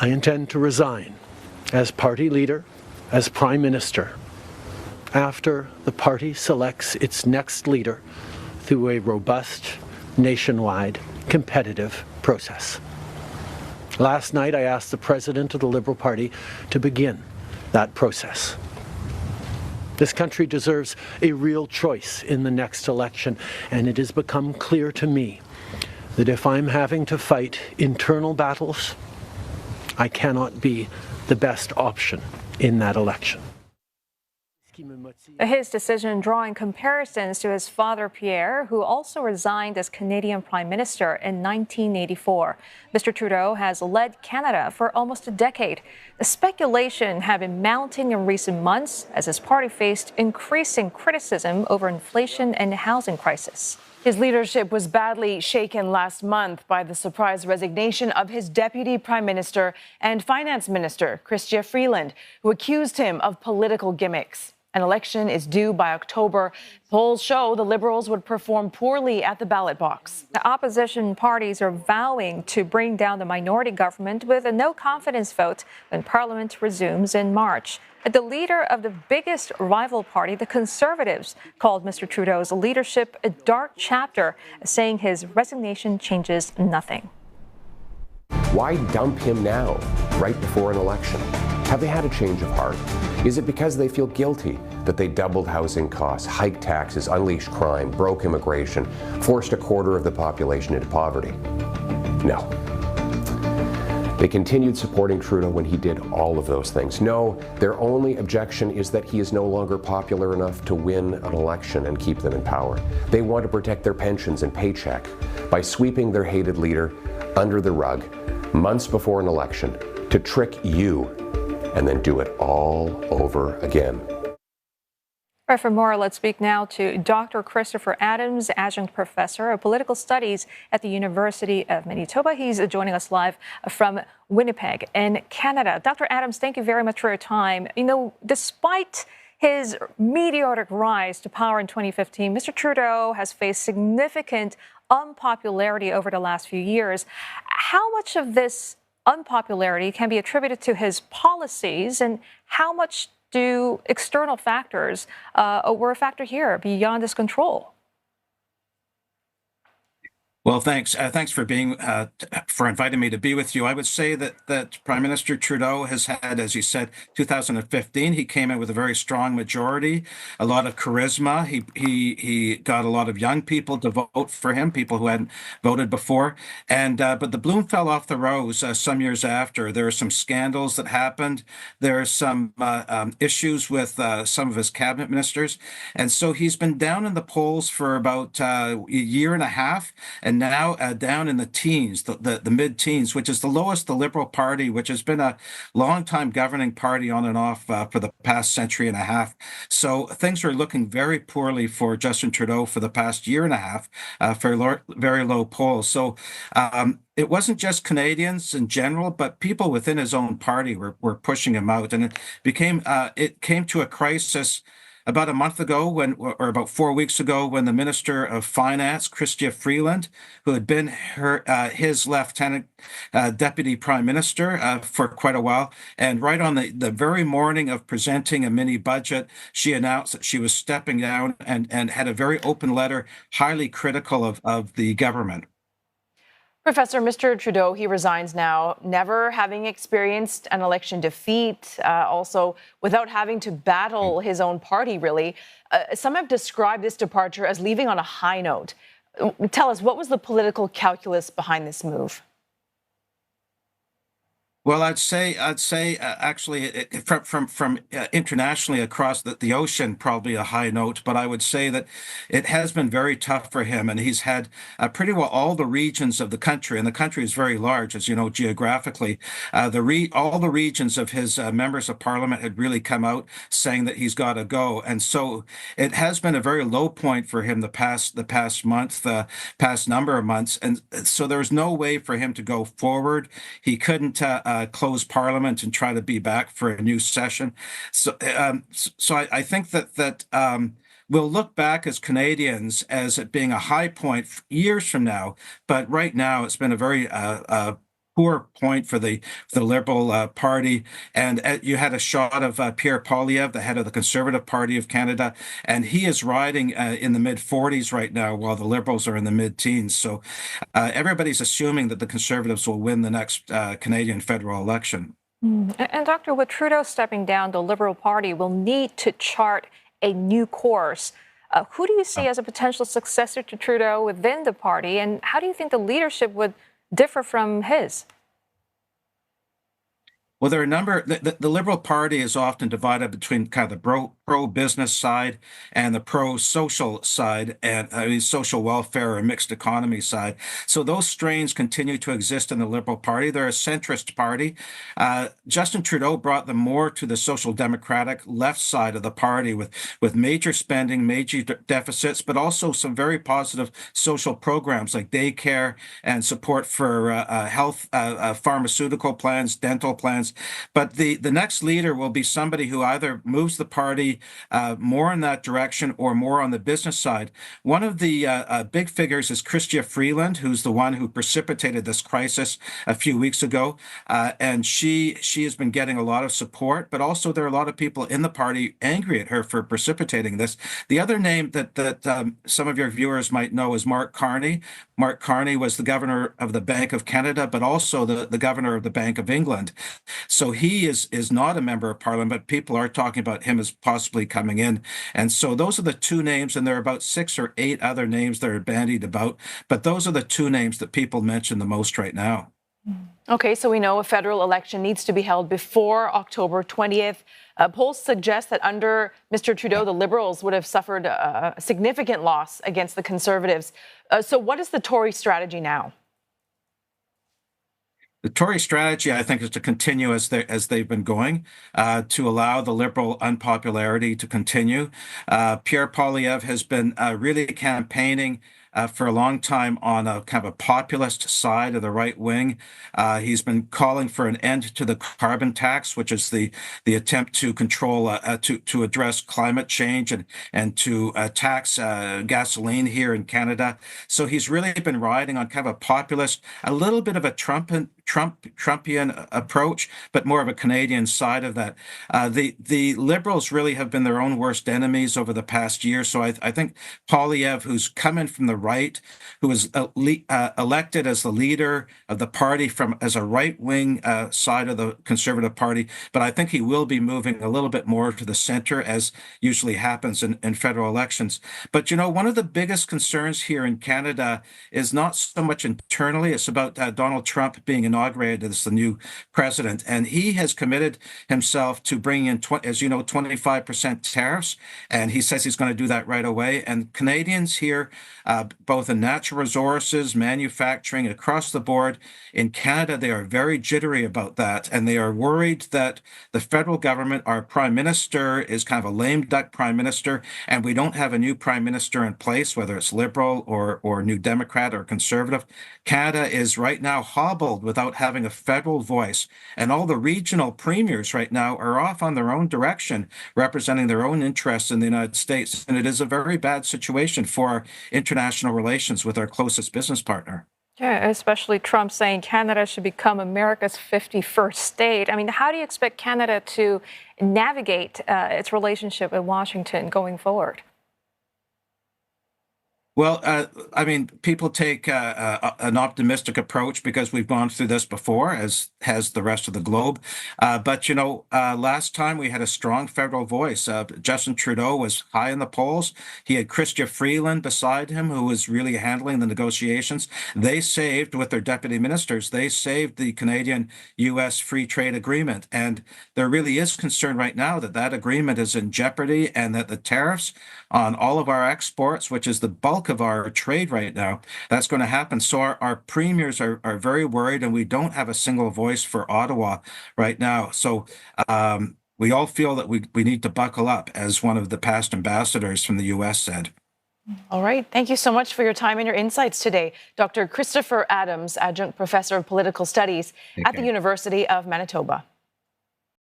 I intend to resign as party leader, as Prime Minister, after the party selects its next leader through a robust, nationwide, competitive process. Last night, I asked the President of the Liberal Party to begin that process. This country deserves a real choice in the next election, and it has become clear to me that if I'm having to fight internal battles, I cannot be the best option in that election. His decision drawing comparisons to his father Pierre, who also resigned as Canadian Prime Minister in 1984. Mr. Trudeau has led Canada for almost a decade. The speculation had been mounting in recent months as his party faced increasing criticism over inflation and housing crisis. His leadership was badly shaken last month by the surprise resignation of his Deputy Prime Minister and Finance Minister, Chrystia Freeland, who accused him of political gimmicks. An election is due by October. Polls show the Liberals would perform poorly at the ballot box. The opposition parties are vowing to bring down the minority government with a no-confidence vote when Parliament resumes in March. The leader of the biggest rival party, the Conservatives, called Mr. Trudeau's leadership a dark chapter, saying his resignation changes nothing. Why dump him now, right before an election? Have they had a change of heart? Is it because they feel guilty that they doubled housing costs, hiked taxes, unleashed crime, broke immigration, forced a quarter of the population into poverty? No. They continued supporting Trudeau when he did all of those things. No, their only objection is that he is no longer popular enough to win an election and keep them in power. They want to protect their pensions and paycheck by sweeping their hated leader under the rug months before an election to trick you and then do it all over again. All right, for more, let's speak now to Dr. Christopher Adams, adjunct professor of political studies at the University of Manitoba. He's joining us live from Winnipeg in Canada. Dr. Adams, thank you very much for your time. You know, despite his meteoric rise to power in 2015, Mr. Trudeau has faced significant unpopularity over the last few years. How much of this unpopularity can be attributed to his policies, and how much do external factors were a factor here beyond his control? Well, thanks. Thanks for for inviting me to be with you. I would say that Prime Minister Trudeau has had, as you said, 2015. He came in with a very strong majority, a lot of charisma. He got a lot of young people to vote for him, people who hadn't voted before. And but the bloom fell off the rose some years after. There are some scandals that happened. There are some issues with some of his cabinet ministers, and so he's been down in the polls for about a year and a half. And now down in the teens, the mid-teens, which is the lowest the Liberal Party, which has been a long-time governing party on and off for the past century and a half. So things are looking very poorly for Justin Trudeau for the past year and a half for very low polls. So it wasn't just Canadians in general, but people within his own party were pushing him out. And it came to a crisis about a month ago, or about 4 weeks ago, when the Minister of Finance, Chrystia Freeland, who had been his lieutenant deputy prime minister for quite a while, and right on the very morning of presenting a mini budget, she announced that she was stepping down and had a very open letter, highly critical of the government. Professor, Mr. Trudeau, he resigns now, never having experienced an election defeat, also without having to battle his own party, really. Some have described this departure as leaving on a high note. Tell us, what was the political calculus behind this move? Well, I'd say actually from internationally across the ocean, probably a high note, but I would say that it has been very tough for him, and he's had pretty well all the regions of the country, and the country is very large, as you know, geographically. All the regions of his members of parliament had really come out saying that he's got to go, and so it has been a very low point for him the past number of months, and so there was no way for him to go forward. He couldn't close Parliament and try to be back for a new session. So I think that we'll look back as Canadians as it being a high point years from now. But right now, it's been a very poor point for the Liberal Party. And you had a shot of Pierre Poilievre, the head of the Conservative Party of Canada, and he is riding in the mid-40s right now, while the Liberals are in the mid-teens. So everybody's assuming that the Conservatives will win the next Canadian federal election. And Doctor, with Trudeau stepping down, the Liberal Party will need to chart a new course. Who do you see as a potential successor to Trudeau within the party, and how do you think the leadership would differ from his? Well, there are a number. The Liberal Party is often divided between kind of the pro-business side and the pro-social side, and social welfare or mixed economy side. So those strains continue to exist in the Liberal Party. They're a centrist party. Justin Trudeau brought them more to the social democratic left side of the party, with major spending, major deficits, but also some very positive social programs like daycare and support for health, pharmaceutical plans, dental plans. But the next leader will be somebody who either moves the party more in that direction or more on the business side. One of the big figures is Chrystia Freeland, who's the one who precipitated this crisis a few weeks ago. And she has been getting a lot of support, but also there are a lot of people in the party angry at her for precipitating this. The other name that some of your viewers might know is Mark Carney. Mark Carney was the governor of the Bank of Canada, but also the governor of the Bank of England. So he is not a member of Parliament, but people are talking about him as possibly coming in. And so those are the two names, and there are about 6 or 8 other names that are bandied about. But those are the two names that people mention the most right now. Okay, so we know a federal election needs to be held before October 20th. Polls suggest that under Mr. Trudeau, the Liberals would have suffered a significant loss against the Conservatives. So what is the Tory strategy now? The Tory strategy, I think, is to continue as they've been going, to allow the Liberal unpopularity to continue. Pierre Poilievre has been really campaigning for a long time on a kind of a populist side of the right wing. He's been calling for an end to the carbon tax, which is the attempt to control, to address climate change and to tax gasoline here in Canada. So he's really been riding on kind of a populist, a little bit of a Trumpian approach, but more of a Canadian side of that. The Liberals really have been their own worst enemies over the past year. So I think Poilievre, who's coming from the right, who was elected as the leader of the party as a right-wing side of the Conservative Party, but I think he will be moving a little bit more to the center, as usually happens in federal elections. But, one of the biggest concerns here in Canada is not so much internally, it's about Donald Trump being inaugurated as the new president. And he has committed himself to bringing in, as you know, 25% tariffs. And he says he's going to do that right away. And Canadians here, both in natural resources, manufacturing, across the board, in Canada, they are very jittery about that. And they are worried that the federal government, our prime minister, is kind of a lame duck prime minister. And we don't have a new prime minister in place, whether it's Liberal or New Democrat or Conservative. Canada is right now hobbled without having a federal voice. And all the regional premiers right now are off on their own direction, representing their own interests in the United States. And it is a very bad situation for our international relations with our closest business partner. Yeah, especially Trump saying Canada should become America's 51st state. I mean, how do you expect Canada to navigate its relationship with Washington going forward? Well, people take an optimistic approach because we've gone through this before, as has the rest of the globe. But last time we had a strong federal voice. Justin Trudeau was high in the polls. He had Chrystia Freeland beside him, who was really handling the negotiations. They saved, with their deputy ministers, they saved the Canadian-U.S. free trade agreement. And there really is concern right now that that agreement is in jeopardy and that the tariffs on all of our exports, which is the bulk of our trade right now, that's going to happen. So our premiers are very worried, and we don't have a single voice for Ottawa right now. So we all feel that we need to buckle up, as one of the past ambassadors from the U.S. said. All right. Thank you so much for your time and your insights today. Dr. Christopher Adams, adjunct professor of political studies at the University of Manitoba.